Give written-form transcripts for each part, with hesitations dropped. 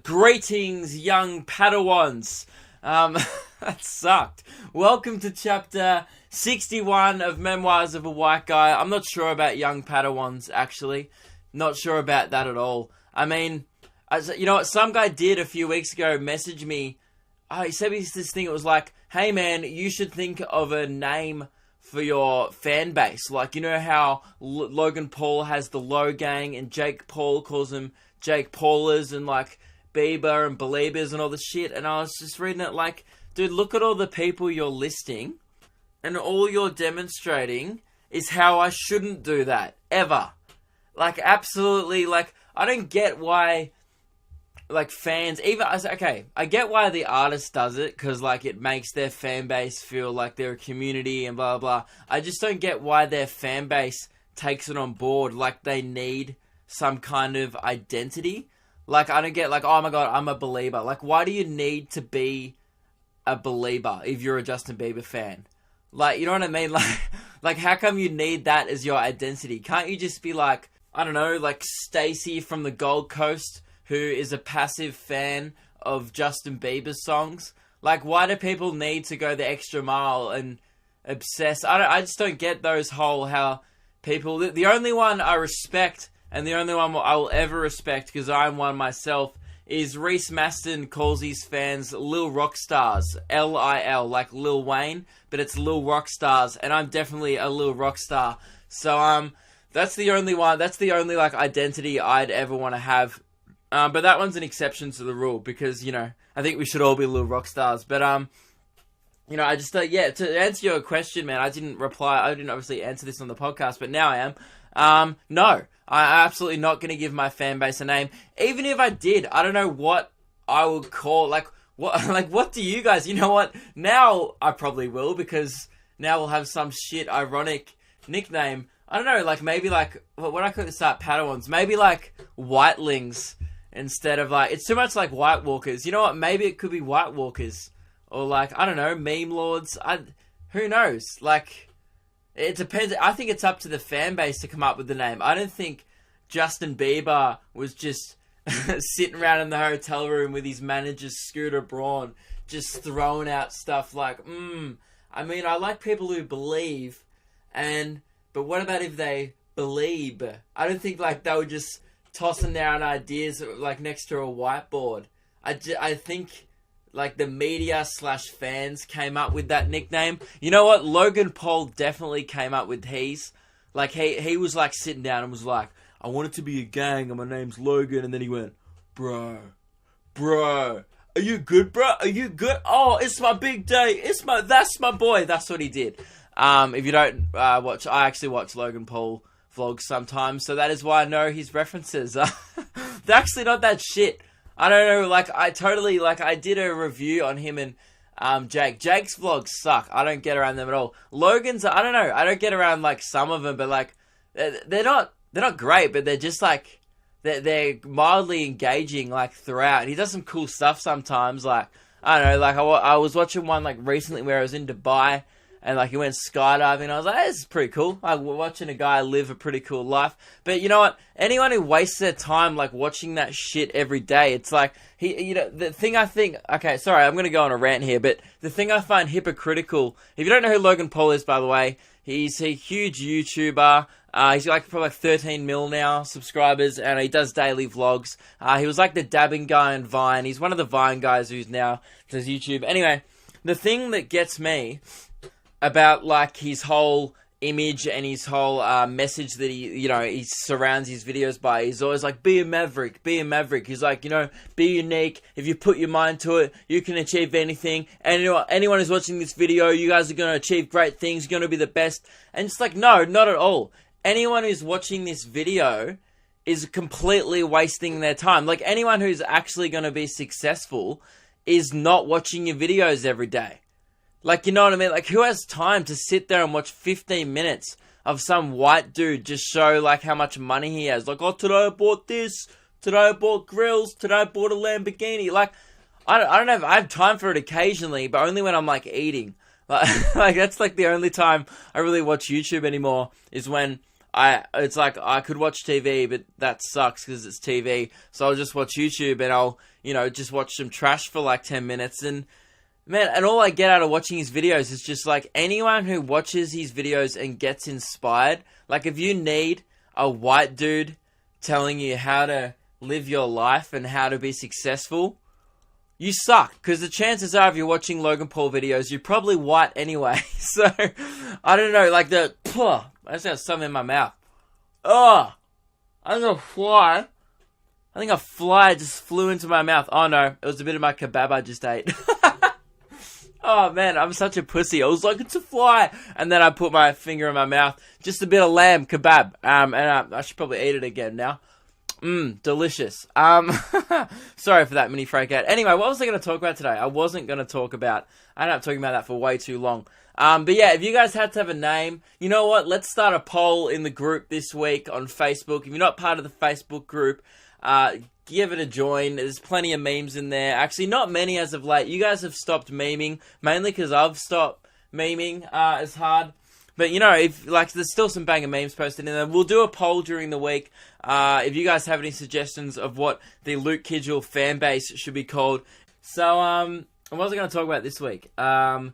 Greetings, young Padawans. That sucked. Welcome to chapter 61 of Memoirs of a White Guy. I'm not sure about young Padawans, actually. Not sure about that at all. I mean, you know what? Some guy did a few weeks ago message me. He said me this thing. It was like, hey man, you should think of a name for your fan base. Like, you know how Logan Paul has the Low Gang and Jake Paul calls them Jake Paulers and like Bieber and Beliebers and all the shit. And I was just reading it like, dude, look at all the people you're listing and all you're demonstrating is how I shouldn't do that. Ever. Like, absolutely, like, I don't get why, like, fans, even, okay, I get why the artist does it, because, like, it makes their fan base feel like they're a community and blah, blah, blah. I just don't get why their fan base takes it on board, like, they need some kind of identity. Like, I don't get, like, oh my god, I'm a Belieber. Like, why do you need to be a Belieber if you're a Justin Bieber fan? Like, you know what I mean? Like, how come you need that as your identity? Can't you just be like, I don't know, like Stacey from the Gold Coast, who is a passive fan of Justin Bieber's songs? Like, why do people need to go the extra mile and obsess? I just don't get those whole, how people, the only one I respect, and the only one I will ever respect, because I'm one myself, is Reese Maston calls his fans Lil Rock Stars. L-I-L, like Lil Wayne, but it's Lil Rock Stars, and I'm definitely a Lil Rock Star. So, that's the only one, that's the only, like, identity I'd ever want to have. But that one's an exception to the rule, because, you know, I think we should all be Lil Rock Stars. But, you know, I just, yeah, to answer your question, man, I didn't obviously answer this on the podcast, but now I am. No, I'm absolutely not going to give my fan base a name. Even if I did, I don't know what I would call, what do you guys, you know what? Now I probably will, because now we'll have some shit ironic nickname. I don't know, like, maybe, like, what I could start Padawans, maybe, like, Whitelings, instead of, like, it's too much like White Walkers. You know what, maybe it could be White Walkers, or, like, I don't know, Meme Lords, who knows, like, it depends. I think it's up to the fan base to come up with the name. I don't think Justin Bieber was just sitting around in the hotel room with his manager Scooter Braun, just throwing out stuff like, I mean, I like people who believe, but what about if they believe? I don't think, like, they were just tossing down ideas, like, next to a whiteboard. I think, like, the media / fans came up with that nickname. You know what? Logan Paul definitely came up with his. Like, he was, like, sitting down and was like, I want it to be a gang and my name's Logan. And then he went, bro, are you good, bro? Are you good? Oh, it's my big day. That's my boy. That's what he did. If you don't watch, I actually watch Logan Paul vlogs sometimes, so that is why I know his references. They're actually not that shit. I don't know, like, I did a review on him and Jake. Jake's vlogs suck. I don't get around them at all. Logan's, I don't know, I don't get around, like, some of them, but, like, they're not great, but they're just, like, they're mildly engaging, like, throughout. He does some cool stuff sometimes, like, I don't know, like, I was watching one, like, recently where I was in Dubai, and, like, he went skydiving, and I was like, hey, this is pretty cool. Like, we're watching a guy live a pretty cool life. But you know what? Anyone who wastes their time, like, watching that shit every day, it's like, the thing I think, okay, sorry, I'm going to go on a rant here, but the thing I find hypocritical, if you don't know who Logan Paul is, by the way, he's a huge YouTuber. He's like probably like 13 mil now subscribers, and he does daily vlogs. He was like the dabbing guy on Vine. He's one of the Vine guys who's now does YouTube. Anyway, the thing that gets me about, like, his whole image and his whole message that he surrounds his videos by, he's always like, be a maverick. He's like, be unique. If you put your mind to it, you can achieve anything. And anyone who's watching this video, you guys are going to achieve great things. You're going to be the best. And it's like, no, not at all. Anyone who's watching this video is completely wasting their time. Like, anyone who's actually going to be successful is not watching your videos every day. Like, you know what I mean? Like, who has time to sit there and watch 15 minutes of some white dude just show, like, how much money he has? Like, oh, today I bought this. Today I bought grills. Today I bought a Lamborghini. Like, I don't know. I have time for it occasionally, but only when I'm, like, eating. Like, that's, like, the only time I really watch YouTube anymore is when it's like I could watch TV, but that sucks because it's TV. So I'll just watch YouTube and I'll, just watch some trash for like 10 minutes. And man, and all I get out of watching his videos is just like anyone who watches his videos and gets inspired. Like if you need a white dude telling you how to live your life and how to be successful, you suck, because the chances are if you're watching Logan Paul videos, you're probably white anyway. So, I don't know, like I just got something in my mouth. Oh, I think a fly just flew into my mouth. Oh no, it was a bit of my kebab I just ate. Oh man, I'm such a pussy. I was like, it's a fly. And then I put my finger in my mouth. Just a bit of lamb kebab. And I should probably eat it again now. Delicious. Sorry for that mini freak out. Anyway, what was I going to talk about today? I wasn't going to talk about... I ended up talking about that for way too long. But yeah, if you guys had to have a name, you know what? Let's start a poll in the group this week on Facebook. If you're not part of the Facebook group, give it a join. There's plenty of memes in there. Actually, not many as of late. You guys have stopped memeing, mainly because I've stopped memeing as hard. But, if there's still some banger memes posted in there. We'll do a poll during the week. If you guys have any suggestions of what the Luke Kidgell fan base should be called. So, what was I going to talk about this week? What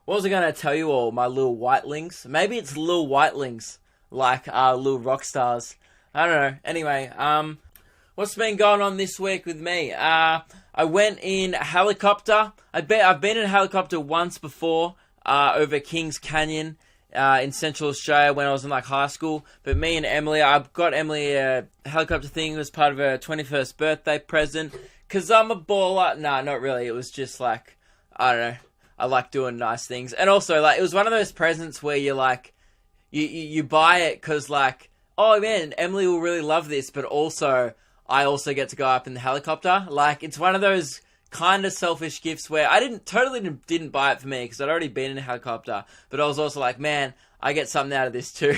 was I going to tell you all, my little whitelings? Maybe it's little whitelings, like little rock stars. I don't know. Anyway, what's been going on this week with me? I went in a helicopter. I've been in a helicopter once before, over Kings Canyon. In Central Australia when I was in high school. But me and Emily, I got Emily a helicopter thing as part of her 21st birthday present. Because I'm a baller. Nah, not really. It was just I don't know. I like doing nice things. And also, it was one of those presents where you're you buy it because oh man, Emily will really love this. But also, I also get to go up in the helicopter. It's one of those kind of selfish gifts where I didn't buy it for me because I'd already been in a helicopter, but I was also man, I get something out of this too.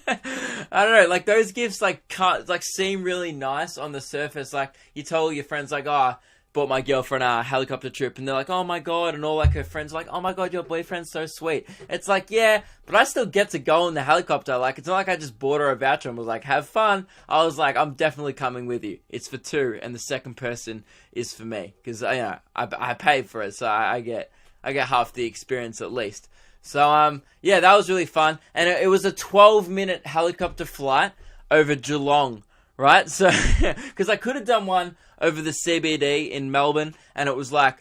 I don't know, those gifts can't seem really nice on the surface. You tell your friends oh, bought my girlfriend a helicopter trip, and they're like, oh my god, and all her friends are like, oh my god, your boyfriend's so sweet. It's yeah, but I still get to go in the helicopter. It's not I just bought her a voucher and was have fun. I was I'm definitely coming with you. It's for two, and the second person is for me, because I paid for it, so I get half the experience at least. So yeah, that was really fun, and it was a 12-minute helicopter flight over Geelong. Right, so because I could have done one over the CBD in Melbourne, and it was I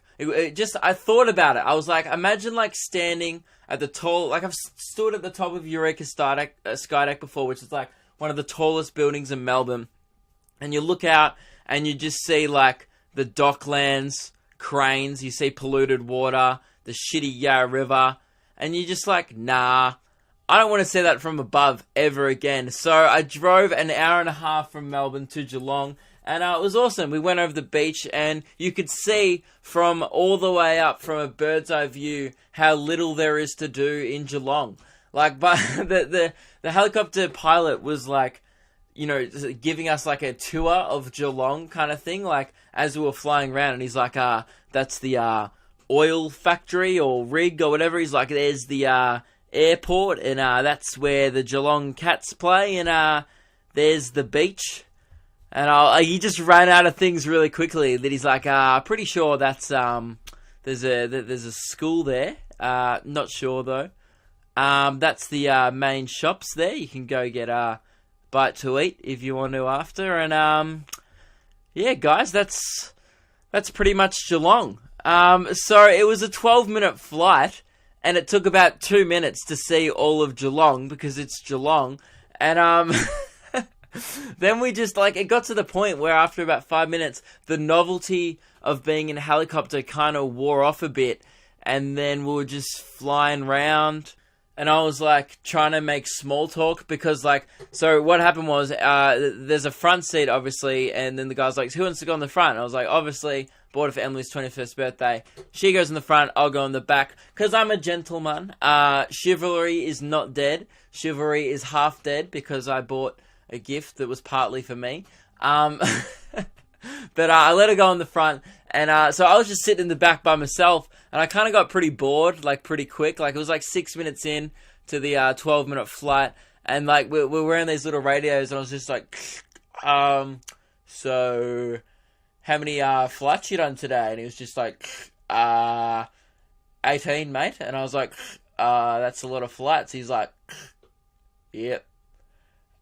thought about it. I was imagine standing at the tall, I've stood at the top of Eureka Skydeck before, which is one of the tallest buildings in Melbourne, and you look out and you just see the docklands, cranes, you see polluted water, the shitty Yarra River, and you're just nah. I don't want to see that from above ever again. So I drove an hour and a half from Melbourne to Geelong, and it was awesome. We went over the beach, and you could see from all the way up from a bird's eye view how little there is to do in Geelong. But the helicopter pilot was giving us a tour of Geelong kind of thing, as we were flying around, and he's that's the oil factory or rig or whatever. He's there's the airport, and that's where the Geelong Cats play, and there's the beach, and he just ran out of things really quickly. That he's pretty sure that's there's a school there. Not sure though. That's the main shops there. You can go get a bite to eat if you want to after, and yeah, guys, that's pretty much Geelong. So it was a 12-minute flight. And it took about 2 minutes to see all of Geelong, because it's Geelong. And then we just, it got to the point where after about 5 minutes, the novelty of being in a helicopter kind of wore off a bit. And then we were just flying around. And I was, trying to make small talk, because, so what happened was, there's a front seat, obviously, and then the guy's who wants to go on the front? And I was obviously, bought it for Emily's 21st birthday. She goes in the front, I'll go in the back, because I'm a gentleman. Chivalry is not dead. Chivalry is half dead, because I bought a gift that was partly for me. But I let her go in the front, and so I was just sitting in the back by myself, and I kind of got pretty bored, pretty quick. It was 6 minutes in to the 12-minute flight, And like we're wearing these little radios, and I was just like, so how many flights you done today? And he was just like, 18, mate. And I was like, that's a lot of flights. He's like, yep.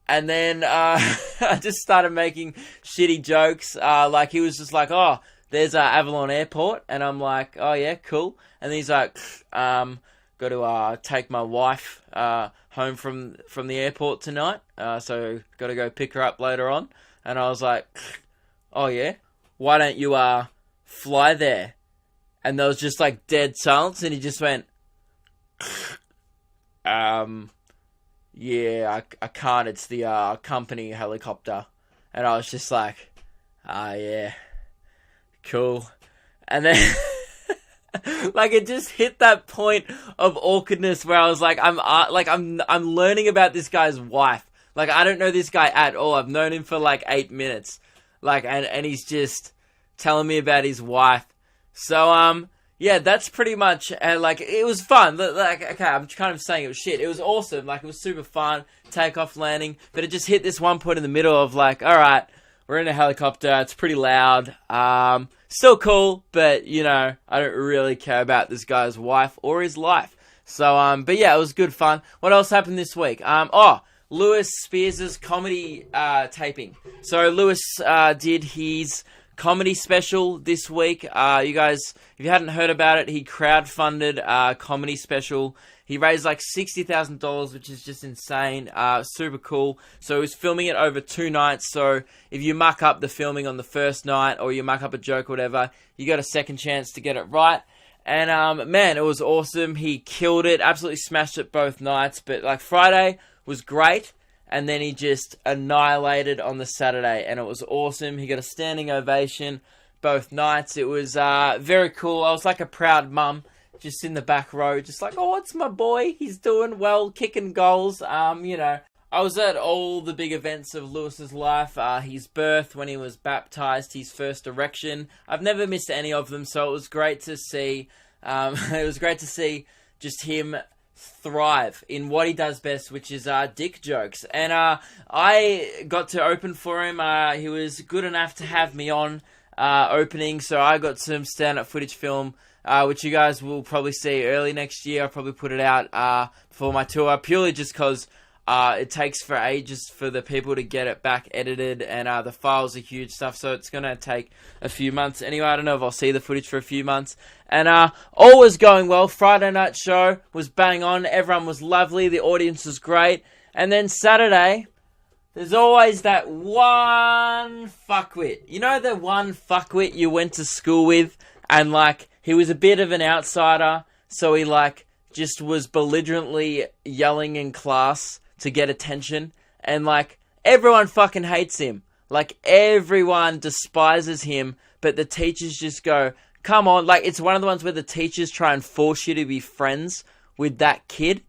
And then I just started making shitty jokes. Like he was just like, oh, there's Avalon Airport, and I'm like, oh yeah, cool. And he's like, got to take my wife home from the airport tonight, so got to go pick her up later on. And I was like, oh yeah, why don't you fly there? And there was just like dead silence, and he just went, yeah, I can't. It's the company helicopter. And I was just like, yeah, cool. And then like it just hit that point of awkwardness where I was like, I'm learning about this guy's wife. Like I don't know this guy at all. I've known him for like 8 minutes. Like and he's just telling me about his wife. So yeah, that's pretty much like it was fun. Like okay, I'm kind of saying it was shit. It was awesome. Like it was super fun, takeoff, landing. But it just hit this one point in the middle of like, all right, we're in a helicopter. It's pretty loud. Still cool, but you know, I don't really care about this guy's wife or his life. So but yeah, it was good fun. What else happened this week? Lewis Spears' comedy taping. So Lewis did his comedy special this week. You guys, if you hadn't heard about it, he crowdfunded a comedy special. He raised like $60,000, which is just insane. Super cool. So he was filming it over 2 nights. So if you muck up the filming on the first night, or you muck up a joke or whatever, you got a second chance to get it right. And man, it was awesome. He killed it. Absolutely smashed it both nights. But like Friday was great. And then he just annihilated on the Saturday, and it was awesome. He got a standing ovation both nights. It was very cool. I was like a proud mum, just in the back row, just like, oh, it's my boy. He's doing well, kicking goals. You know, I was at all the big events of Lewis's life. His birth, when he was baptized, his first erection. I've never missed any of them, so it was great to see. It was great to see just him thrive in what he does best, which is dick jokes. And I got to open for him. He was good enough to have me on opening, so I got some stand-up footage film, which you guys will probably see early next year. I'll probably put it out for my tour, purely just because it takes for ages for the people to get it back edited, and the files are huge stuff, so it's going to take a few months. Anyway, I don't know if I'll see the footage for a few months. And all was going well. Friday night show was bang on. Everyone was lovely. The audience was great. And then Saturday, there's always that one fuckwit. You know the one fuckwit you went to school with, and like he was a bit of an outsider, so he like just was belligerently yelling in class to get attention, and like everyone fucking hates him. Like everyone despises him, but the teachers just go, come on. Like it's one of the ones where the teachers try and force you to be friends with that kid,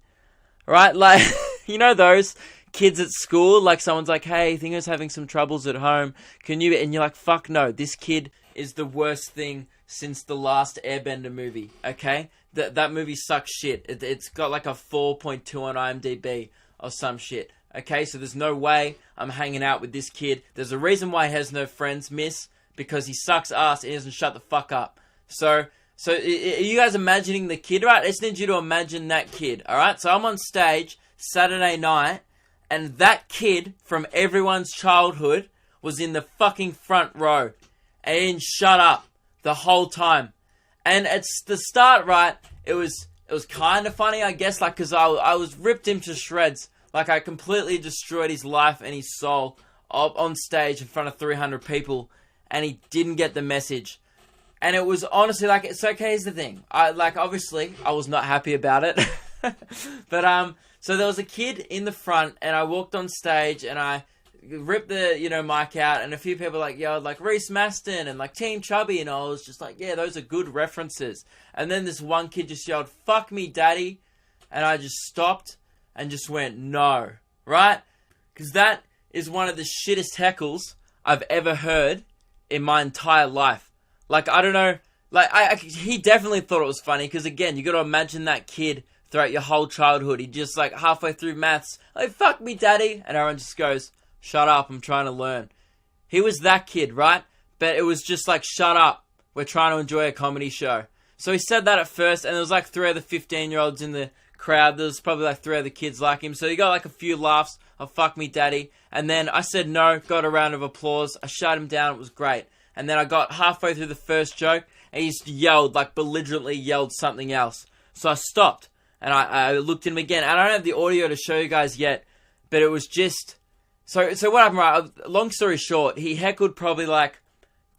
right? Like you know those kids at school, like someone's like, hey, I think I was having some troubles at home, can you, and you're like, fuck no, this kid is the worst thing since the last Airbender movie, okay? That movie sucks shit. It's got like a 4.2 on IMDb or some shit. Okay, so there's no way I'm hanging out with this kid. There's a reason why he has no friends, miss, because he sucks ass and he doesn't shut the fuck up. So are you guys imagining the kid? Right, I just need you to imagine that kid, alright? So I'm on stage Saturday night, and that kid from everyone's childhood was in the fucking front row. And he didn't shut up the whole time. And at the start, right, it was kind of funny, I guess, like, because I was ripped him to shreds. Like, I completely destroyed his life and his soul on stage in front of 300 people, and he didn't get the message. And it was honestly, like, it's okay, here's the thing. Obviously, I was not happy about it. But, so there was a kid in the front, and I walked on stage, and I ripped the, mic out, and a few people yelled Reese Maston and Team Chubby, and I was just like, yeah, those are good references. And then this one kid just yelled, fuck me, daddy. And I just stopped and just went, no, right? Because that is one of the shittest heckles I've ever heard in my entire life. I don't know, he definitely thought it was funny, because again, you got to imagine that kid throughout your whole childhood. He just like halfway through maths, like, fuck me, daddy. And everyone just goes, shut up, I'm trying to learn. He was that kid, right? But it was just like, shut up, we're trying to enjoy a comedy show. So he said that at first, and there was like 3 other 15-year-olds in the crowd. There was probably like 3 other kids like him. So he got like a few laughs of fuck me, daddy. And then I said no, got a round of applause. I shut him down, it was great. And then I got halfway through the first joke, and he just yelled, like belligerently yelled something else. So I stopped, and I looked at him again. And I don't have the audio to show you guys yet, but it was just... So what happened, right? Long story short, he heckled probably like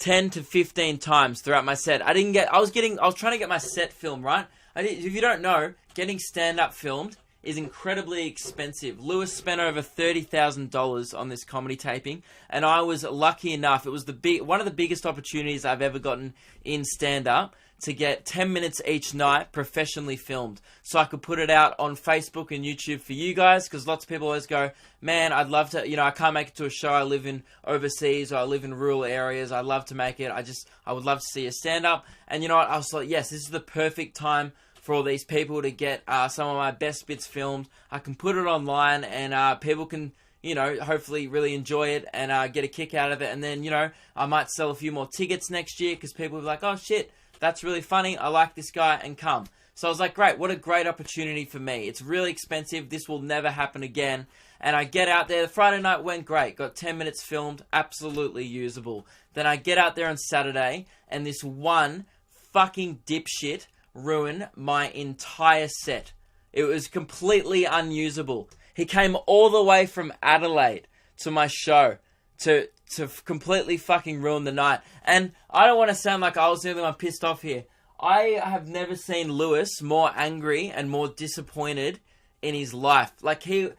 10 to 15 times throughout my set. I was trying to get my set filmed, right? If you don't know, getting stand-up filmed is incredibly expensive. Lewis spent over $30,000 on this comedy taping, and I was lucky enough. It was one of the biggest opportunities I've ever gotten in stand-up to get 10 minutes each night professionally filmed, so I could put it out on Facebook and YouTube for you guys, because lots of people always go, man, I'd love to, I can't make it to a show, I live in overseas, or I live in rural areas, I'd love to make it, I would love to see a stand-up. And you know what, I was like, yes, this is the perfect time for all these people to get some of my best bits filmed. I can put it online, and people can, hopefully really enjoy it and get a kick out of it. And then, I might sell a few more tickets next year, because people will be like, oh shit, that's really funny, I like this guy, and come. So I was like, great, what a great opportunity for me. It's really expensive, this will never happen again. And I get out there, the Friday night went great, got 10 minutes filmed, absolutely usable. Then I get out there on Saturday, and this one fucking dipshit ruined my entire set. It was completely unusable. He came all the way from Adelaide to my show to completely fucking ruin the night. And I don't want to sound like I was the only one pissed off here. I have never seen Lewis more angry and more disappointed in his life. Like, he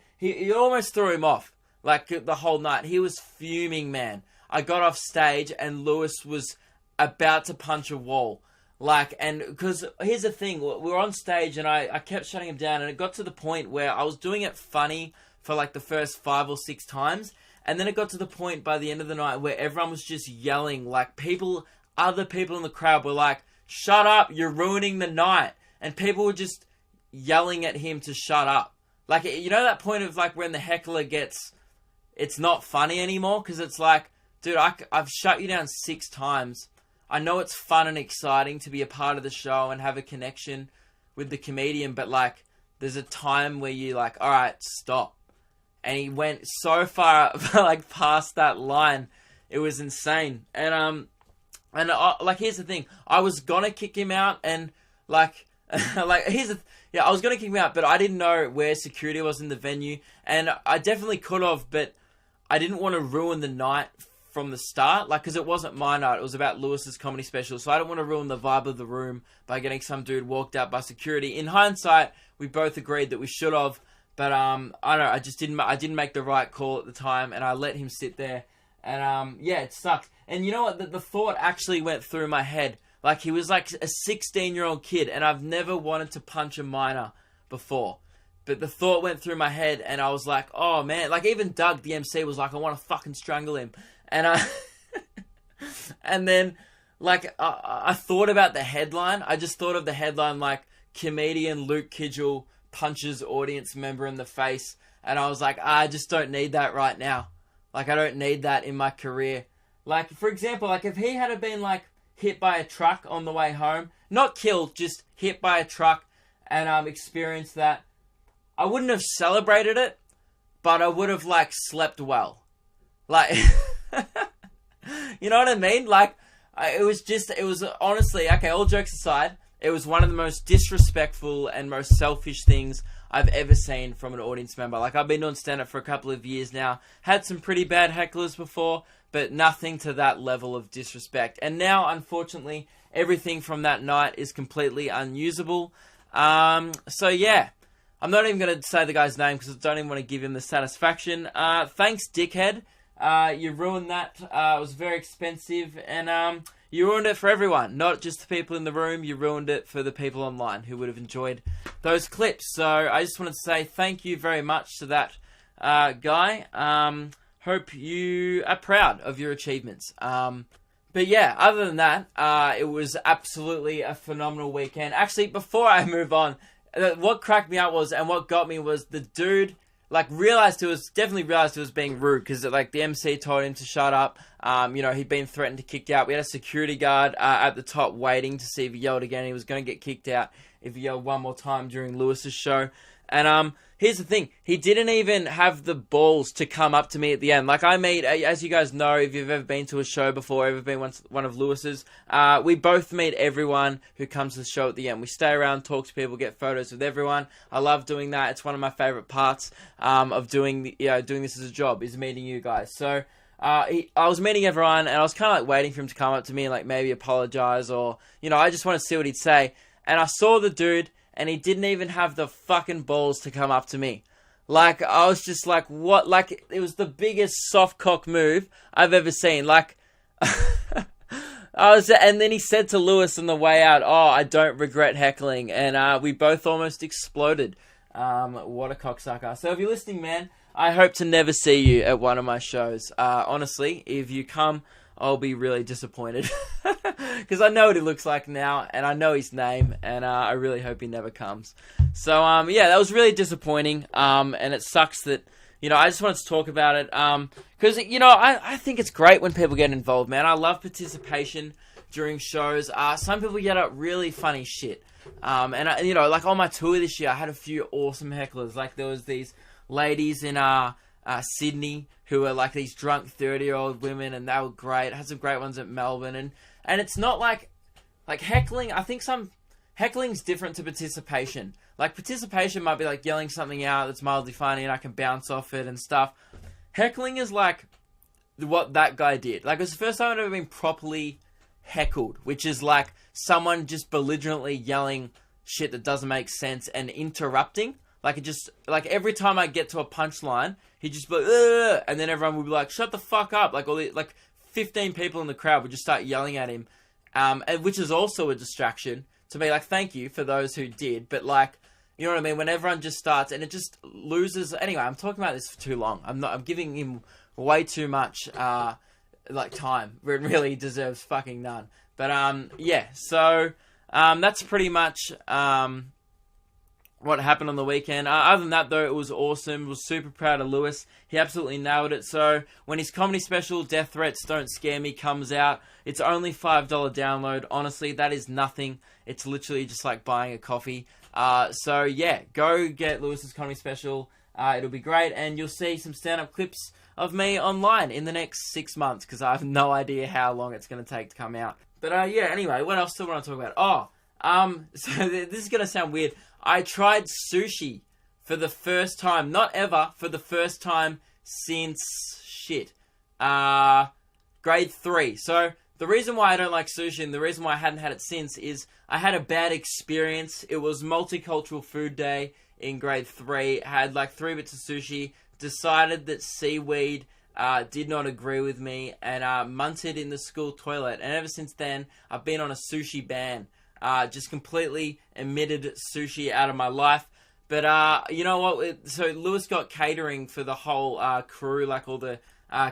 almost threw him off, like, the whole night. He was fuming, man. I got off stage, and Lewis was about to punch a wall. Like, and, because, here's the thing, we were on stage, and I kept shutting him down, and it got to the point where I was doing it funny for, like, the first 5 or 6 times, and then it got to the point by the end of the night where everyone was just yelling, like, other people in the crowd were like, shut up, you're ruining the night, and people were just yelling at him to shut up. Like, that point of, like, when the heckler it's not funny anymore, because it's like, dude, I've shut you down 6 times, I know it's fun and exciting to be a part of the show and have a connection with the comedian, but, like, there's a time where you're like, alright, stop. And he went so far, like, past that line. It was insane. And like, here's the thing. I was gonna kick him out, and, like, I was gonna kick him out, but I didn't know where security was in the venue. And I definitely could have, but I didn't want to ruin the night from the start. Like, because it wasn't my night. It was about Lewis's comedy special. So I don't want to ruin the vibe of the room by getting some dude walked out by security. In hindsight, we both agreed that we should have. But, I don't know, I didn't make the right call at the time, and I let him sit there, and, yeah, it sucked. And you know what, the thought actually went through my head, like, he was like a 16-year-old kid, and I've never wanted to punch a minor before, but the thought went through my head, and I was like, oh, man, like, even Doug, the MC, was like, I want to fucking strangle him, and and then, like, I thought about the headline. I just thought of the headline, like, comedian Luke Kidgell punches audience member in the face, and I was like, I just don't need that right now. Like, I don't need that in my career. Like, for example, like, if he had been, like, hit by a truck on the way home, not killed, just hit by a truck, and experienced that, I wouldn't have celebrated it, but I would have, like, slept well. Like, you know what I mean? Like, it was honestly, okay, all jokes aside, it was one of the most disrespectful and most selfish things I've ever seen from an audience member. Like, I've been doing stand-up for a couple of years now. Had some pretty bad hecklers before, but nothing to that level of disrespect. And now, unfortunately, everything from that night is completely unusable. So, yeah. I'm not even going to say the guy's name because I don't even want to give him the satisfaction. Thanks, dickhead. You ruined that. It was very expensive, and you ruined it for everyone, not just the people in the room. You ruined it for the people online who would have enjoyed those clips. So I just wanted to say thank you very much to that guy. Hope you are proud of your achievements. But yeah, other than that, it was absolutely a phenomenal weekend. Actually, before I move on, what cracked me up was, and what got me was the dude, like, definitely realized it was being rude, because, like, the MC told him to shut up. He'd been threatened to kick out. We had a security guard at the top waiting to see if he yelled again. He was going to get kicked out if he yelled one more time during Lewis's show. And here's the thing. He didn't even have the balls to come up to me at the end. Like, I meet, as you guys know, if you've ever been to a show before, ever been one of Lewis's, we both meet everyone who comes to the show at the end. We stay around, talk to people, get photos with everyone. I love doing that. It's one of my favorite parts of doing this as a job, is meeting you guys. So I was meeting everyone, and I was kind of like waiting for him to come up to me and like maybe apologize, or, I just want to see what he'd say. And I saw the dude, and he didn't even have the fucking balls to come up to me. Like, I was just like, what? Like, it was the biggest soft cock move I've ever seen. Like, and then he said to Lewis on the way out, "Oh, I don't regret heckling," and we both almost exploded. What a cocksucker. So if you're listening, man, I hope to never see you at one of my shows. Honestly, if you come, I'll be really disappointed. Because I know what he looks like now, and I know his name, and I really hope he never comes. So, that was really disappointing, and it sucks that, I just wanted to talk about it, because, I think it's great when people get involved, man. I love participation during shows. Some people get up really funny shit, like on my tour this year, I had a few awesome hecklers. Like, there was these ladies in Sydney who were like these drunk 30-year-old women, and they were great. I had some great ones at Melbourne, and it's not like heckling. I think heckling's different to participation. Like, participation might be like yelling something out that's mildly funny and I can bounce off it and stuff. Heckling is like what that guy did. Like, it was the first time I'd ever been properly heckled, which is like someone just belligerently yelling shit that doesn't make sense and interrupting. Like, it just, like, every time I get to a punchline, he'd just be like, ugh, and then everyone would be like, shut the fuck up. Like, 15 people in the crowd would just start yelling at him, and which is also a distraction to me. Like, thank you for those who did, but, like, you know what I mean? When everyone just starts, and it just loses. Anyway, I'm talking about this for too long. I'm giving him way too much, time, where it really deserves fucking none. But, so, that's pretty much, what happened on the weekend. Other than that, though, it was awesome. Was super proud of Lewis. He absolutely nailed it. So when his comedy special, Death Threats Don't Scare Me, comes out, it's only $5 download. Honestly, that is nothing. It's literally just like buying a coffee. Go get Lewis's comedy special. It'll be great, and you'll see some stand-up clips of me online in the next 6 months, because I have no idea how long it's going to take to come out. But anyway, what else do I want to talk about? So this is going to sound weird. I tried sushi for the first time, not ever, for the first time since, grade 3. So, the reason why I don't like sushi, and the reason why I hadn't had it since, is I had a bad experience. It was multicultural food day in grade 3. Had like 3 bits of sushi, decided that seaweed did not agree with me, and munted in the school toilet. And ever since then, I've been on a sushi ban. Just completely omitted sushi out of my life. But, you know what? So Lewis got catering for the whole crew, like all the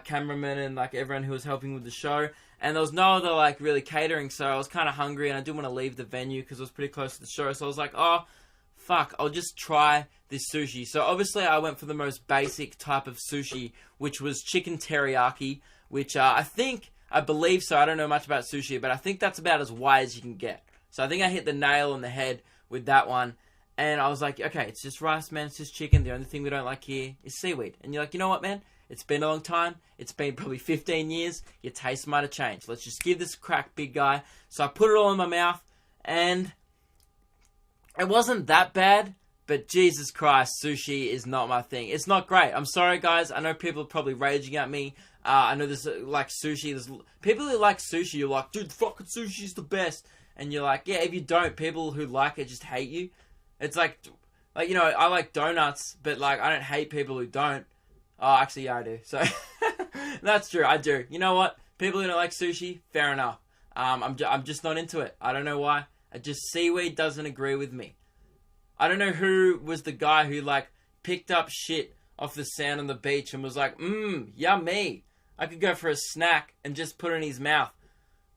cameramen and like everyone who was helping with the show. And there was no other like really catering, so I was kind of hungry and I didn't want to leave the venue because it was pretty close to the show. So I was like, oh, fuck, I'll just try this sushi. So obviously I went for the most basic type of sushi, which was chicken teriyaki, which I believe so. I don't know much about sushi, but I think that's about as wide as you can get. So I think I hit the nail on the head with that one. And I was like, okay, it's just rice, man. It's just chicken. The only thing we don't like here is seaweed. And you're like, you know what, man? It's been a long time. It's been probably 15 years. Your taste might have changed. Let's just give this a crack, big guy. So I put it all in my mouth. And it wasn't that bad. But Jesus Christ, sushi is not my thing. It's not great. I'm sorry, guys. I know people are probably raging at me. I know there's like sushi. There's people who like sushi. You're like, dude, fucking sushi's the best. And you're like, yeah, if you don't, people who like it just hate you. It's like, you know, I like donuts, but like, I don't hate people who don't. Oh, actually, yeah, I do. So, that's true, I do. You know what? People who don't like sushi, fair enough. I'm just not into it. I don't know why. Seaweed doesn't agree with me. I don't know who was the guy who, like, picked up shit off the sand on the beach and was like, yummy. I could go for a snack and just put it in his mouth.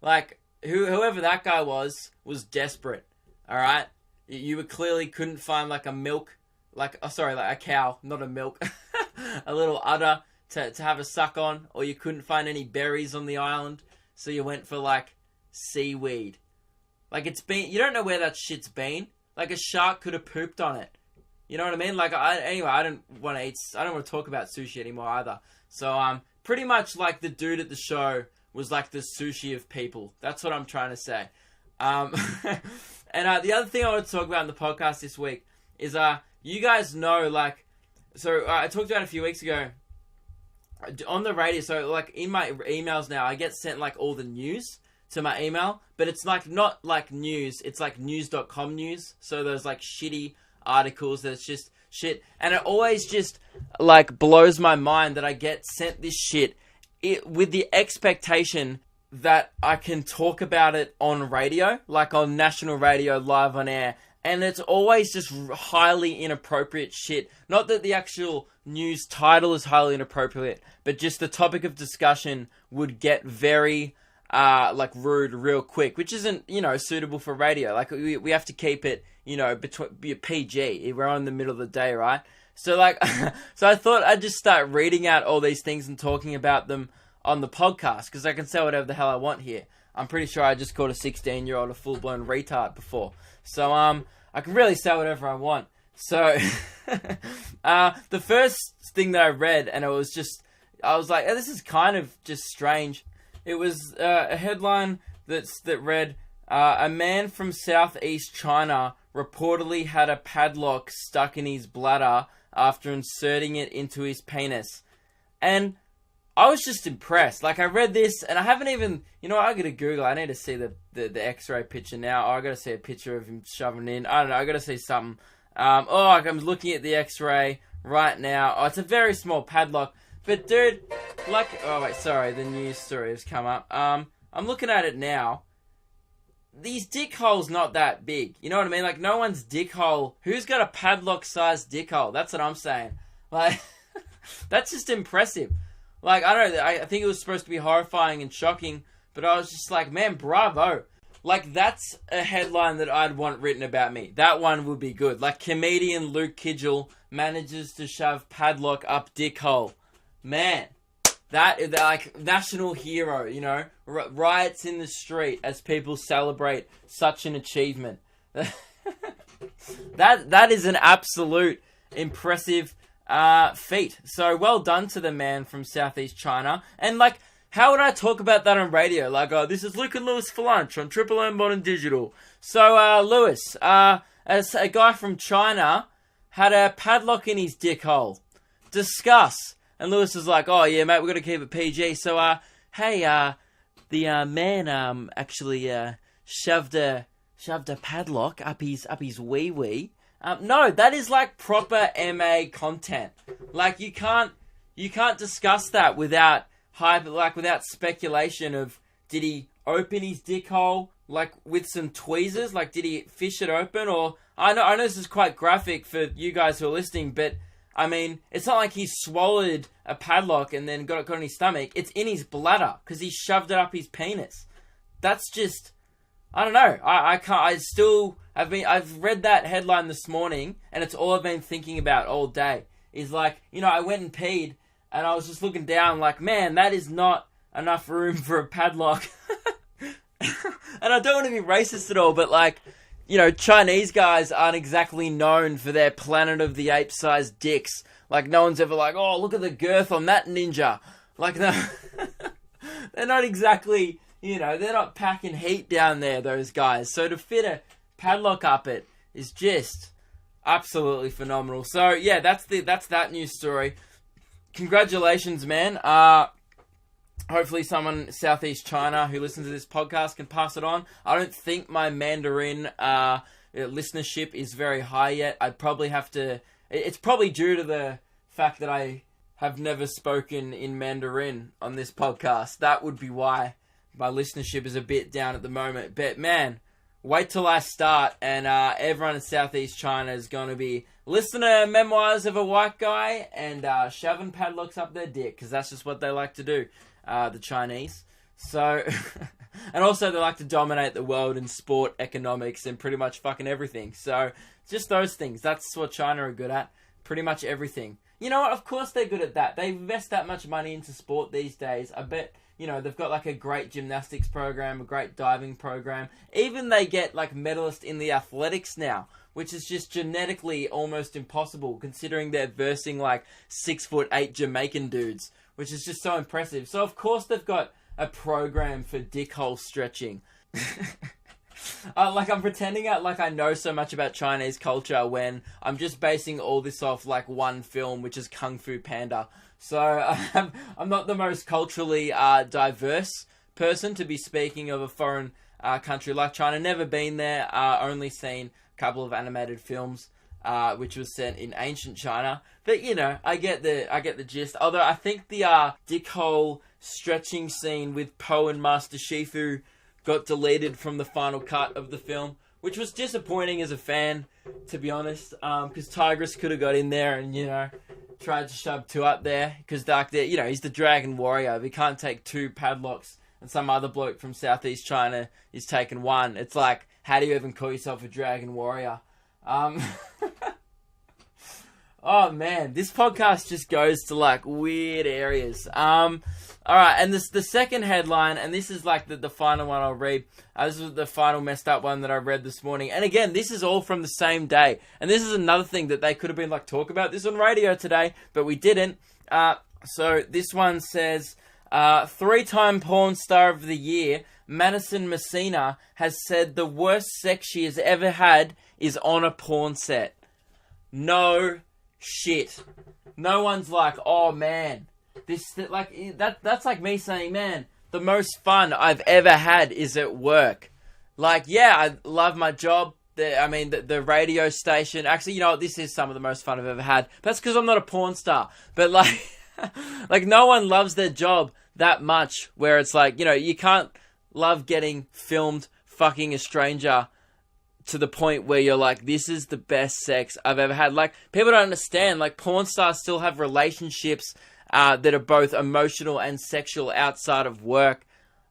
Like, whoever that guy was desperate. Alright? You were clearly couldn't find like a milk, like a cow, not a milk, a little udder to have a suck on, or you couldn't find any berries on the island, so you went for like seaweed. Like you don't know where that shit's been. Like a shark could have pooped on it. You know what I mean? Like anyway, I don't want to talk about sushi anymore either. So pretty much like the dude at the show was like the sushi of people. That's what I'm trying to say. And the other thing I want to talk about in the podcast this week is you guys know, like, so I talked about it a few weeks ago on the radio. So like in my emails now, I get sent like all the news to my email, but it's like not like news, it's like news.com news. So there's like shitty articles that's just shit, and it always just like blows my mind that I get sent this shit with the expectation that I can talk about it on radio, like on national radio, live on air, and it's always just highly inappropriate shit. Not that the actual news title is highly inappropriate, but just the topic of discussion would get very like rude real quick, which isn't, suitable for radio. Like we have to keep it, between PG. We're in the middle of the day, right? So like, so I thought I'd just start reading out all these things and talking about them on the podcast, because I can say whatever the hell I want here. I'm pretty sure I just called a 16-year-old a full-blown retard before. So I can really say whatever I want. So the first thing that I read, and I was like, this is kind of just strange. It was a headline that read, a man from southeast China reportedly had a padlock stuck in his bladder after inserting it into his penis. And I was just impressed. Like, I read this, and I haven't even, I gotta Google. I need to see the x-ray picture now. I gotta see a picture of him shoving in. I don't know, I gotta see something. I'm looking at the x-ray right now. Oh, it's a very small padlock. But dude, like, oh wait, sorry, the news story has come up. I'm looking at it now. These dick holes not that big. You know what I mean? Like, no one's dick hole. Who's got a padlock-sized dick hole? That's what I'm saying. Like, that's just impressive. Like, I don't know, I think it was supposed to be horrifying and shocking, but I was just like, man, bravo. Like, that's a headline that I'd want written about me. That one would be good. Like, comedian Luke Kidgell manages to shove padlock up dick hole. Man, that is like national hero, riots in the street as people celebrate such an achievement. That is an absolute impressive feat. So well done to the man from Southeast China. And like, how would I talk about that on radio? Like, this is Luke and Lewis for lunch on Triple M Modern Digital. So Lewis, as a guy from China had a padlock in his dick hole. Discuss. And Lewis was like, oh yeah, mate, we've got to keep it PG. So, hey, the man actually shoved a padlock up his wee-wee. No, that is like proper MA content. Like, you can't discuss that without hype, like without speculation of, did he open his dick hole like with some tweezers? Like, did he fish it open? Or I know this is quite graphic for you guys who are listening, but I mean, it's not like he swallowed a padlock and then got it on his stomach. It's in his bladder because he shoved it up his penis. That's just, I don't know. I've read that headline this morning, and it's all I've been thinking about all day. Is like, I went and peed, and I was just looking down like, man, that is not enough room for a padlock. And I don't want to be racist at all, but like, Chinese guys aren't exactly known for their Planet of the Apes-sized dicks. Like, no one's ever like, oh, look at the girth on that ninja. Like, no, they're not exactly, they're not packing heat down there, those guys. So to fit a padlock up it is just absolutely phenomenal. So, yeah, that's that news story. Congratulations, man. Hopefully someone in Southeast China who listens to this podcast can pass it on. I don't think my Mandarin listenership is very high yet. I'd probably have to... It's probably due to the fact that I have never spoken in Mandarin on this podcast. That would be why my listenership is a bit down at the moment. But man, wait till I start and everyone in Southeast China is going to be listening to Memoirs of a White Guy and shoving padlocks up their dick, because that's just what they like to do. The Chinese. So, And also they like to dominate the world in sport, economics, and pretty much fucking everything. So, just those things. That's what China are good at. Pretty much everything. You know what? Of course they're good at that. They invest that much money into sport these days. I bet, you know, they've got like a great gymnastics program, a great diving program. Even they get like medalists in the athletics now, which is just genetically almost impossible considering they're versing like 6'8" Jamaican dudes, which is just so impressive. So of course they've got a program for dickhole stretching. Like I'm pretending like I know so much about Chinese culture when I'm just basing all this off like one film, which is Kung Fu Panda. So I'm not the most culturally diverse person to be speaking of a foreign country like China. Never been there. Only seen a couple of animated films, which was set in ancient China. But you know, I get the gist. Although I think the dickhole stretching scene with Po and Master Shifu got deleted from the final cut of the film, which was disappointing as a fan, to be honest. Because Tigress could have got in there and, you know, tried to shove two up there. Because, like, you know, he's the Dragon Warrior. If he can't take two padlocks and some other bloke from Southeast China is taking one, it's like, how do you even call yourself a Dragon Warrior? Oh, man. This podcast just goes to, like, weird areas. Alright, and the second headline, and this is like the final one I'll read. This is the final messed up one that I read this morning. And again, this is all from the same day. And this is another thing that they could have been like, talk about this on radio today, but we didn't. So this one says, 3-time porn star of the year, Madison Messina, has said the worst sex she has ever had is on a porn set. No shit. No one's like, oh man. That's like me saying, man, the most fun I've ever had is at work. Like, yeah, I love my job. The radio station. Actually, you know what? This is some of the most fun I've ever had. That's because I'm not a porn star. But like, like no one loves their job that much. Where it's like, you know, you can't love getting filmed fucking a stranger to the point where you're like, this is the best sex I've ever had. Like, people don't understand. Like, porn stars still have relationships that are both emotional and sexual outside of work.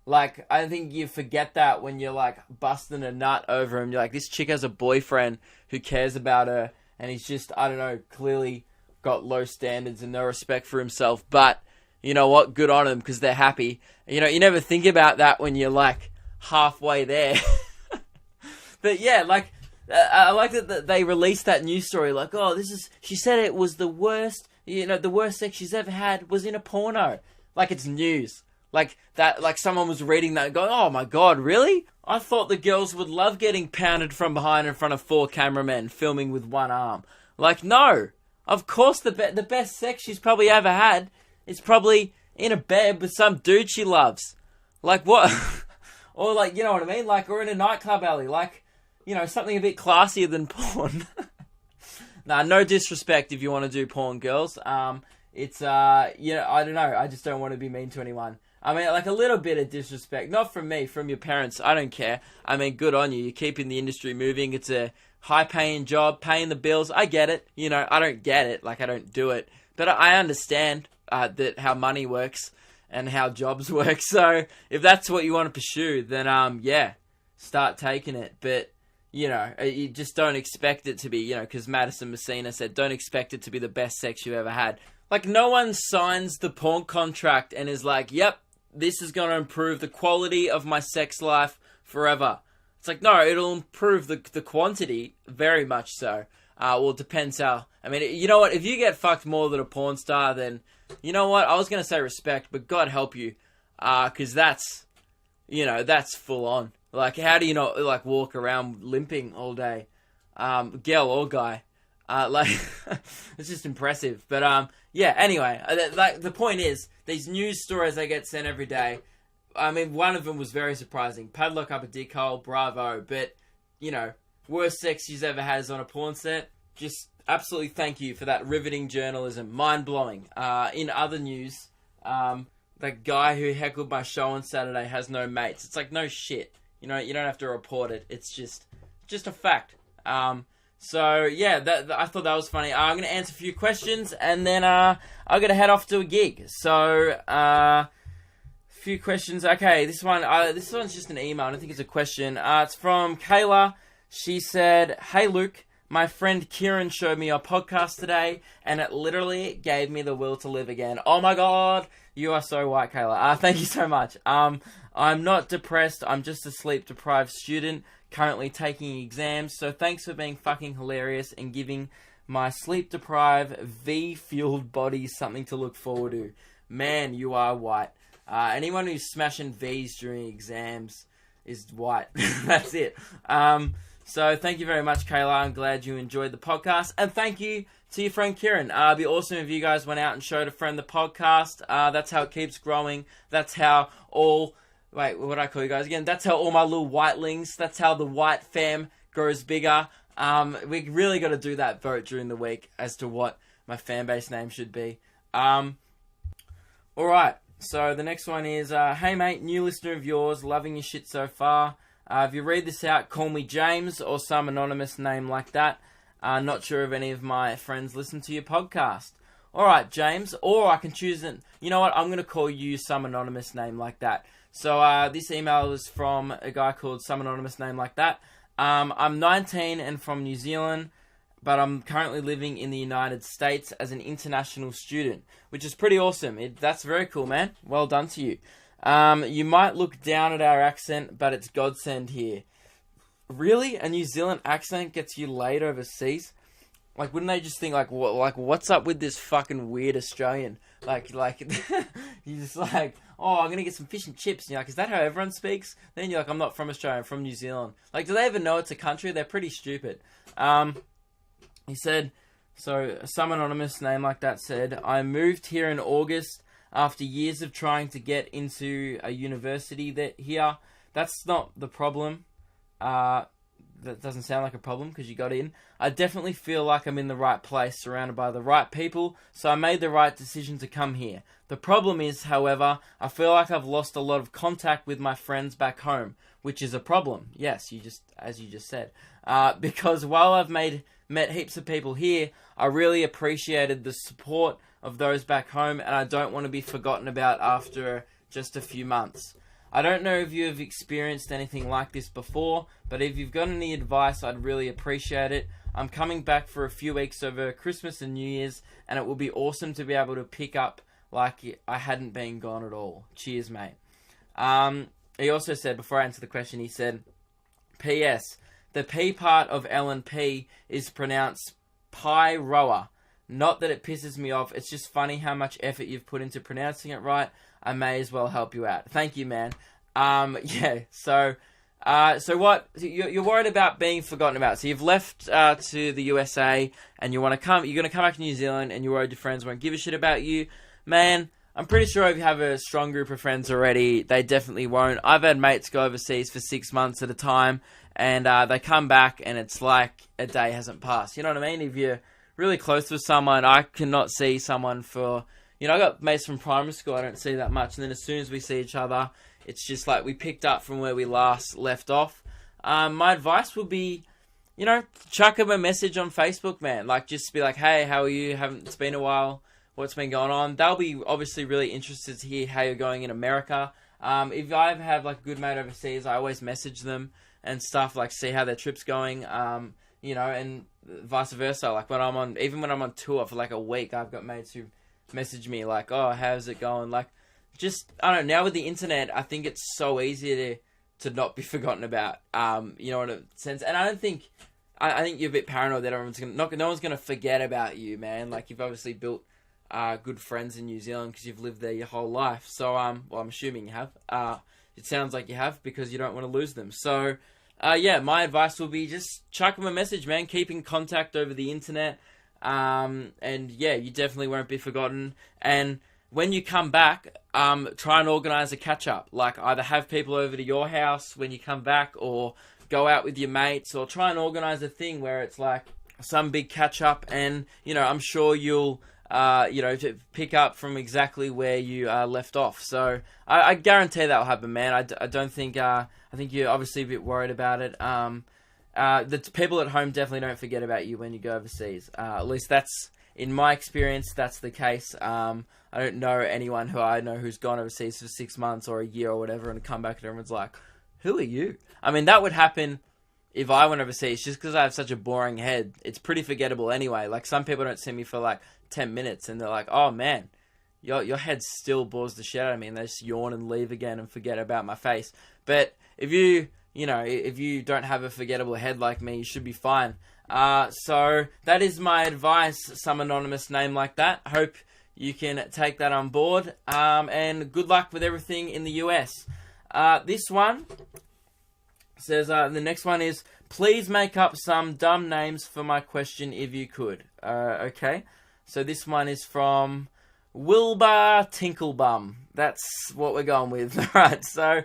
Like, I think you forget that when you're, like, busting a nut over him. You're like, this chick has a boyfriend who cares about her, and he's just, I don't know, clearly got low standards and no respect for himself. But, you know what? Good on him, because they're happy. You know, you never think about that when you're, like, halfway there. But, yeah, like, I like that they released that news story. Like, oh, she said it was the worst. You know, the worst sex she's ever had was in a porno. Like, it's news. Like, that, like, someone was reading that and going, oh my god, really? I thought the girls would love getting pounded from behind in front of 4 cameramen filming with one arm. Like, no. Of course the best sex she's probably ever had is probably in a bed with some dude she loves. Like, what? Or, like, you know what I mean? Like, or in a nightclub alley. Like, you know, something a bit classier than porn. Nah, no disrespect if you want to do porn, girls. It's, you know, I don't know. I just don't want to be mean to anyone. I mean, like, a little bit of disrespect. Not from me, from your parents. I don't care. I mean, good on you. You're keeping the industry moving. It's a high-paying job, paying the bills. I get it. You know, I don't get it. Like, I don't do it. But I understand that how money works and how jobs work. So, if that's what you want to pursue, then, yeah, start taking it. But you know, you just don't expect it to be, you know, because Madison Messina said, don't expect it to be the best sex you ever had. Like, no one signs the porn contract and is like, yep, this is going to improve the quality of my sex life forever. It's like, no, it'll improve the quantity, very much so. Well, it depends how, I mean, you know what, if you get fucked more than a porn star, then, you know what, I was going to say respect, but God help you, because that's, you know, that's full on. Like, how do you not, like, walk around limping all day? Girl or guy. Like, it's just impressive. But, yeah, anyway, like, the point is, these news stories I get sent every day, I mean, one of them was very surprising. Padlock up a dick hole, bravo. But, you know, worst sex she's ever had is on a porn set. Just absolutely thank you for that riveting journalism. Mind-blowing. In other news, that guy who heckled my show on Saturday has no mates. It's like, no shit. You know, you don't have to report it. It's just a fact. So, yeah, I thought that was funny. I'm going to answer a few questions, and then I'm going to head off to a gig. So, few questions. Okay, this one's just an email. I don't think it's a question. It's from Kayla. She said, "Hey Luke, my friend Kieran showed me your podcast today, and it literally gave me the will to live again." Oh my god, you are so white, Kayla. Thank you so much. I'm not depressed. I'm just a sleep-deprived student currently taking exams. So thanks for being fucking hilarious and giving my sleep-deprived, V-fueled body something to look forward to. Man, you are white. Anyone who's smashing V's during exams is white. That's it. So thank you very much, Kayla. I'm glad you enjoyed the podcast. And thank you to your friend Kieran. It'd be awesome if you guys went out and showed a friend the podcast. That's how it keeps growing. That's how all... Wait, what do I call you guys again? That's how all my little whitelings, that's how the white fam grows bigger. We really got to do that vote during the week as to what my fan base name should be. Alright, so the next one is, "Hey mate, new listener of yours, loving your shit so far. If you read this out, call me James or some anonymous name like that. Not sure if any of my friends listen to your podcast." Alright, James, or I can choose it. You know what, I'm going to call you some anonymous name like that. So this email is from a guy called some anonymous name like that. "I'm 19 and from New Zealand, but I'm currently living in the United States as an international student," which is pretty awesome. That's very cool, man. Well done to you. "You might look down at our accent, but it's godsend here." Really? A New Zealand accent gets you laid overseas? Like, wouldn't they just think, what's up with this fucking weird Australian? Like, you just like, "Oh, I'm gonna get some fish and chips." And you're like, "Is that how everyone speaks?" Then you're like, "I'm not from Australia, I'm from New Zealand." Like, do they even know it's a country? They're pretty stupid. He said, so some anonymous name like that said, "I moved here in August after years of trying to get into a university here. That's not the problem. That doesn't sound like a problem because you got in. I definitely feel like I'm in the right place, surrounded by the right people, so I made the right decision to come here. The problem is, however, I feel like I've lost a lot of contact with my friends back home, which is a problem." Yes, as you just said. "Because while I've met heaps of people here, I really appreciated the support of those back home, and I don't want to be forgotten about after just a few months. I don't know if you have experienced anything like this before, but if you've got any advice, I'd really appreciate it. I'm coming back for a few weeks over Christmas and New Year's, and it would be awesome to be able to pick up like I hadn't been gone at all. Cheers, mate." He also said, before I answer the question, he said, "P.S. The P part of LNP is pronounced Pyroa. Not that it pisses me off, it's just funny how much effort you've put into pronouncing it right. I may as well help you out." Thank you, man. Yeah, so what, you're worried about being forgotten about. So you've left to the USA, and you're going to come back to New Zealand, and you're worried your friends won't give a shit about you. Man, I'm pretty sure if you have a strong group of friends already, they definitely won't. I've had mates go overseas for 6 months at a time, and they come back, and it's like a day hasn't passed. You know what I mean? If you're really close with someone, I cannot see someone for... I got mates from primary school I don't see that much, and then as soon as we see each other, it's just like we picked up from where we last left off. My advice would be, chuck them a message on Facebook, man. Like, just be like, "Hey, how are you? It's been a while. What's been going on?" They'll be obviously really interested to hear how you're going in America. If I have like a good mate overseas, I always message them and stuff, like see how their trip's going. And vice versa. Like when I'm on tour for like a week, I've got mates who message me like, "Oh, how's it going?" Like, just, I don't know, now with the internet, I think it's so easy to not be forgotten about, in a sense. And I think you're a bit paranoid that no one's gonna forget about you, man. Like, you've obviously built good friends in New Zealand because you've lived there your whole life. So, I'm assuming you have. It sounds like you have, because you don't want to lose them. So, my advice will be just chuck them a message, man. Keep in contact over the internet. You definitely won't be forgotten. And when you come back, try and organise a catch-up. Like, either have people over to your house when you come back, or go out with your mates, or try and organise a thing where it's like some big catch-up, and, I'm sure you'll, to pick up from exactly where you left off. So, I guarantee that will happen, man. I don't think, I think you're obviously a bit worried about it. The people at home definitely don't forget about you when you go overseas. At least that's in my experience, that's the case. I don't know anyone who I know who's gone overseas for 6 months or a year or whatever and come back and everyone's like, who are you? I mean, that would happen if I went overseas, just because I have such a boring head. It's pretty forgettable anyway. Like, some people don't see me for like 10 minutes and they're like, oh man, your head still bores the shit out of me, and they just yawn and leave again and forget about my face. But if you don't have a forgettable head like me, you should be fine. So that is my advice, some anonymous name like that. Hope you can take that on board. And good luck with everything in the US. This one says, the next one is, please make up some dumb names for my question if you could. Okay. So this one is from Wilbur Tinklebum. That's what we're going with. Alright, so,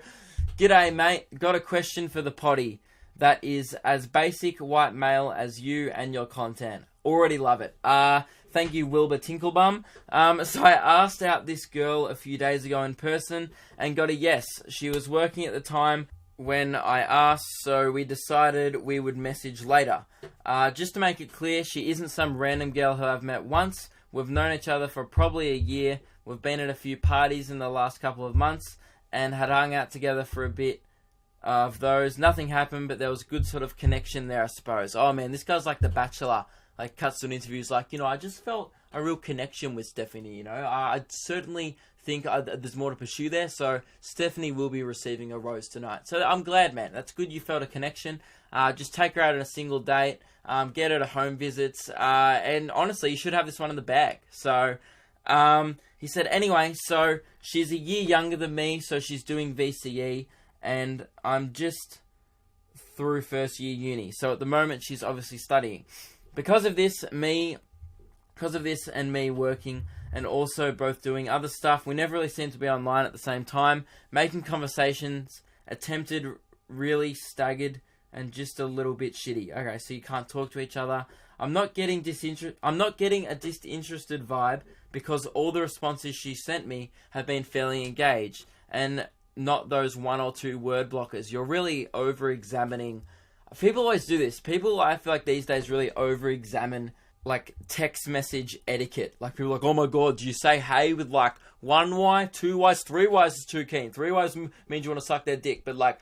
g'day mate, got a question for the potty that is as basic white male as you and your content. Already love it. Thank you, Wilbur Tinklebum. So I asked out this girl a few days ago in person and got a yes. She was working at the time when I asked, so we decided we would message later. Just to make it clear, she isn't some random girl who I've met once. We've known each other for probably a year. We've been at a few parties in the last couple of months and had hung out together for a bit of those. Nothing happened, but there was a good sort of connection there, I suppose. Oh man, this guy's like The Bachelor. Like, cuts to an interview, he's like, I just felt a real connection with Stephanie, I certainly think there's more to pursue there, so Stephanie will be receiving a rose tonight. So I'm glad, man. That's good you felt a connection. Just take her out on a single date, get her to home visits, and honestly, you should have this one in the bag. So, he said, anyway, so she's a year younger than me, so she's doing VCE, and I'm just through first year uni. So at the moment, she's obviously studying. Because of this and me working and also both doing other stuff, we never really seem to be online at the same time. Making conversations attempted, really staggered, and just a little bit shitty. Okay, so you can't talk to each other. I'm not getting a disinterested vibe because all the responses she sent me have been fairly engaged and not those 1 or 2 word blockers. You're really over-examining. People always do this. People, I feel like these days, really over-examine, like, text message etiquette. Like, people are like, oh my god, do you say hey with, like, 1 Y, 2 Ys, 3 Ys is too keen. 3 Ys means you want to suck their dick. But, like,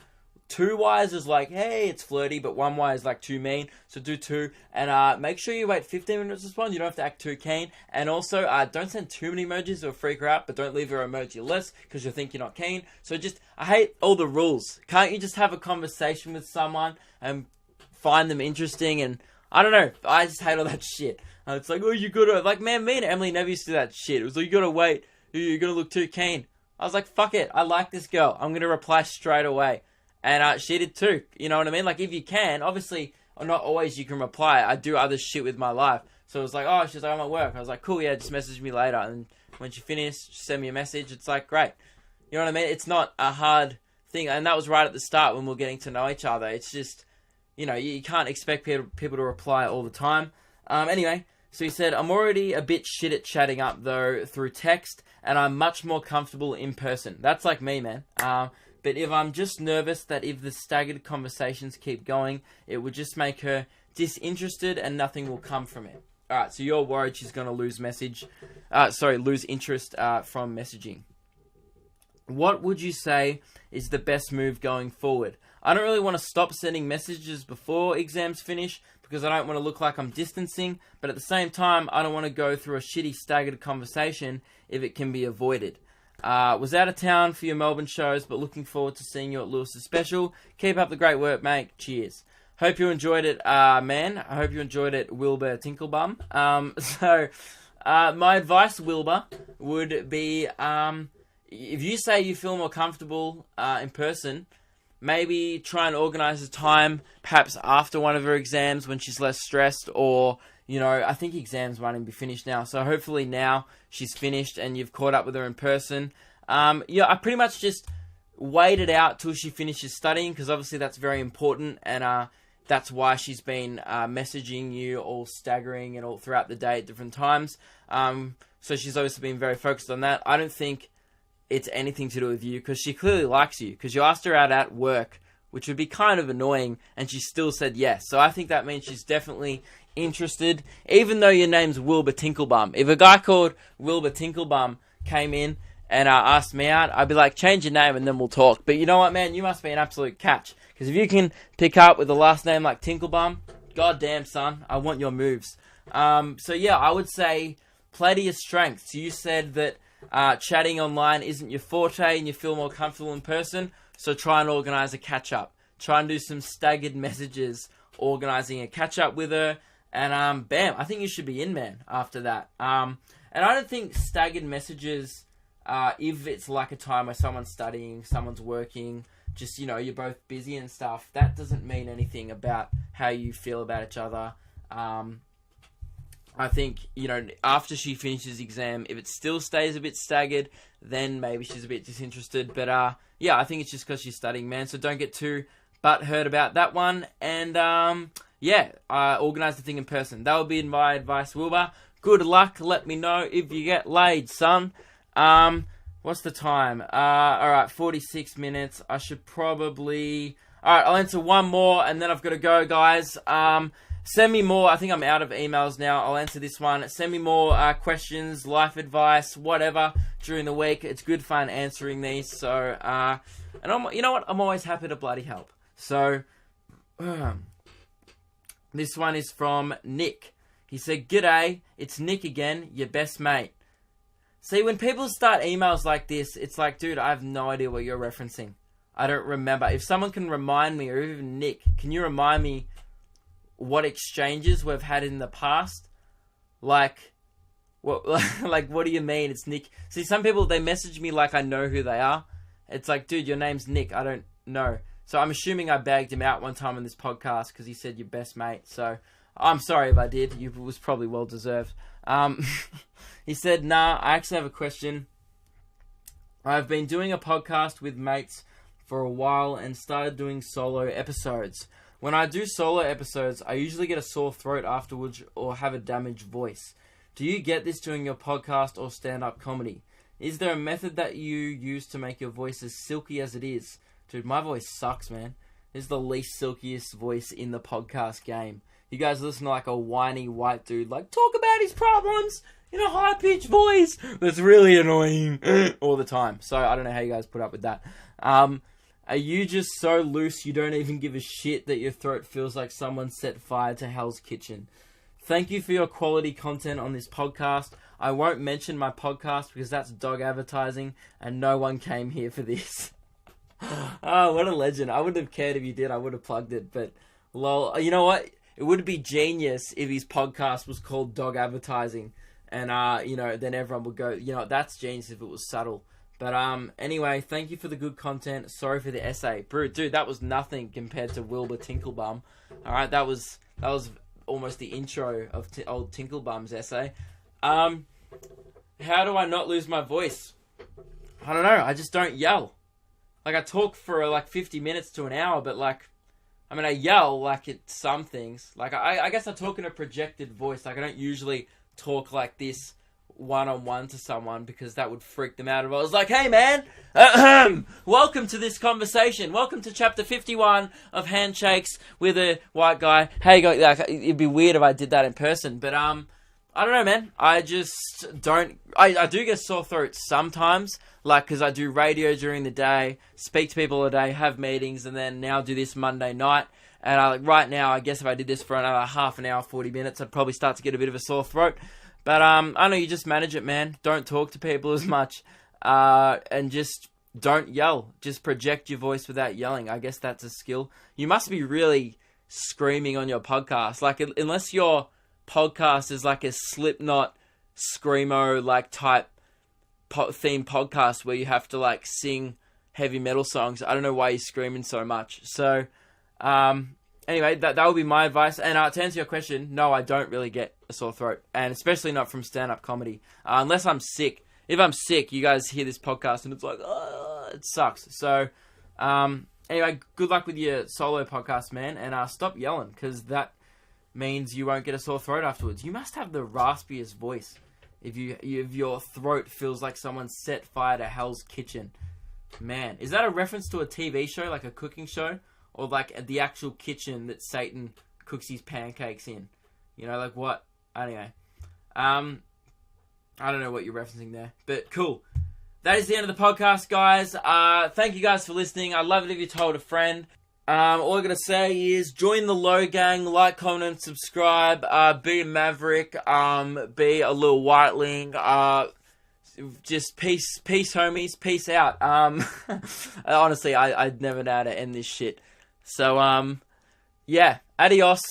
2 Ys is like, hey, it's flirty, but 1 Y is, like, too mean. So do 2. And make sure you wait 15 minutes to respond. You don't have to act too keen. And also, don't send too many emojis or freak her out, but don't leave her emoji less because you'll think you're not keen. So just, I hate all the rules. Can't you just have a conversation with someone and find them interesting? And I don't know, I just hate all that shit. It's like, oh, you gotta, like, man, me and Emily never used to do that shit. It was like, you gotta wait, you're gonna look too keen. I was like, fuck it, I like this girl, I'm gonna reply straight away. And she did too, you know what I mean? Like, if you can, obviously, not always you can reply. I do other shit with my life. So it was like, oh, she's like, I'm at work. I was like, cool, yeah, just message me later. And when she finished, she sent me a message. It's like, great. You know what I mean? It's not a hard thing. And that was right at the start when we were getting to know each other. It's just, you can't expect people to reply all the time. Anyway, so he said, I'm already a bit shit at chatting up, though, through text, and I'm much more comfortable in person. That's like me, man. But if I'm just nervous that if the staggered conversations keep going, it would just make her disinterested and nothing will come from it. Alright, so you're worried she's going to lose interest from messaging. What would you say is the best move going forward? I don't really want to stop sending messages before exams finish because I don't want to look like I'm distancing, but at the same time, I don't want to go through a shitty staggered conversation if it can be avoided. Was out of town for your Melbourne shows, but looking forward to seeing you at Lewis's special. Keep up the great work, mate. Cheers. Hope you enjoyed it, man. I hope you enjoyed it, Wilbur Tinklebum. My advice, Wilbur, would be, if you say you feel more comfortable in person, maybe try and organise a time, perhaps after one of her exams when she's less stressed, or, I think exams might even be finished now, so hopefully now she's finished and you've caught up with her in person. I pretty much just wait it out till she finishes studying, because obviously that's very important, and that's why she's been messaging you all staggering and all throughout the day at different times. So she's obviously been very focused on that. I don't think it's anything to do with you, because she clearly likes you, because you asked her out at work, which would be kind of annoying, and she still said yes. So I think that means she's definitely interested, even though your name's Wilbur Tinklebum. If a guy called Wilbur Tinklebum came in and asked me out, I'd be like, change your name and then we'll talk. But you know what, man? You must be an absolute catch. Because if you can pick up with a last name like Tinklebum, goddamn, son, I want your moves. So yeah, I would say play to your strengths. You said that chatting online isn't your forte and you feel more comfortable in person, so try and organise a catch-up. Try and do some staggered messages, organising a catch-up with her, and bam, I think you should be in, man, after that. And I don't think staggered messages, if it's like a time where someone's studying, someone's working, just, you know, you're both busy and stuff, that doesn't mean anything about how you feel about each other. I think, you know, after she finishes exam, if it still stays a bit staggered, then maybe she's a bit disinterested. But, yeah, I think it's just because she's studying, man. So don't get too butthurt about that one. And, yeah, organise the thing in person. That would be my advice, Wilbur. Good luck. Let me know if you get laid, son. What's the time? Alright, 46 minutes. I should probably... Alright, I'll answer one more, and then I've got to go, guys. Send me more. I think I'm out of emails now. I'll answer this one. Send me more questions, life advice, whatever, during the week. It's good fun answering these. So, and you know what? I'm always happy to bloody help. So, this one is from Nick. He said, "G'day, it's Nick again, your best mate." See, when people start emails like this, it's like, dude, I have no idea what you're referencing. I don't remember. If someone can remind me, or even Nick, can you remind me what exchanges we've had in the past? Like, what? Like, what do you mean? It's Nick. See, some people, they message me like I know who they are. It's like, dude, your name's Nick. I don't know. So I'm assuming I bagged him out one time on this podcast because he said your best mate. So I'm sorry if I did. It was probably well deserved. He said, nah, I actually have a question. I've been doing a podcast with mates for a while and started doing solo episodes. When I do solo episodes, I usually get a sore throat afterwards or have a damaged voice. Do you get this doing your podcast or stand-up comedy? Is there a method that you use to make your voice as silky as it is? Dude, my voice sucks, man. This is the least silkiest voice in the podcast game. You guys listen to like a whiny white dude, like, talk about his problems in a high-pitched voice. That's really annoying all the time. So I don't know how you guys put up with that. Are you just so loose you don't even give a shit that your throat feels like someone set fire to Hell's Kitchen? Thank you for your quality content on this podcast. I won't mention my podcast because that's dog advertising and no one came here for this. Oh, what a legend. I wouldn't have cared if you did. I would have plugged it. But, lol, you know what? It would be genius if his podcast was called Dog Advertising. And, you know, then everyone would go, you know, that's genius if it was subtle. But, anyway, thank you for the good content. Sorry for the essay. Dude, that was nothing compared to Wilbur Tinklebum. Alright, that was almost the intro of old Tinklebum's essay. How do I not lose my voice? I don't know. I just don't yell. Like, I talk for, like, 50 minutes to an hour, but, like, I mean, I yell, like, at some things. Like, I guess I talk in a projected voice. Like, I don't usually talk like this one-on-one to someone because that would freak them out. If I was like, hey, man, welcome to this conversation. Welcome to chapter 51 of Handshakes with a white guy. Hey, like, it'd be weird if I did that in person, but, I don't know, man. I just don't... I do get sore throat sometimes, like, because I do radio during the day, speak to people all day, have meetings, and then now do this Monday night. And right now, I guess if I did this for another half an hour, 40 minutes, I'd probably start to get a bit of a sore throat. But I know you just manage it, man. Don't talk to people as much. And just don't yell. Just project your voice without yelling. I guess that's a skill. You must be really screaming on your podcast. Like, unless your podcast is like a Slipknot, Screamo, like, type theme podcast where you have to, like, sing heavy metal songs. I don't know why you're screaming so much. So, anyway, that would be my advice. And to answer your question, no, I don't really get a sore throat. And especially not from stand-up comedy. Unless I'm sick. If I'm sick, you guys hear this podcast and it's like, it sucks. So, anyway, good luck with your solo podcast, man. And stop yelling, because that means you won't get a sore throat afterwards. You must have the raspiest voice if your throat feels like someone set fire to Hell's Kitchen. Man, is that a reference to a TV show, like a cooking show? Or like the actual kitchen that Satan cooks his pancakes in? You know, like what? Anyway. I don't know what you're referencing there, but cool. That is the end of the podcast, guys. Thank you guys for listening. I'd love it if you told a friend. All I gotta say is join the Low Gang, like, comment, and subscribe. Be a maverick. Be a little whiteling. Just peace, homies. Peace out. Honestly, I'd never know how to end this shit. So, yeah. Adios.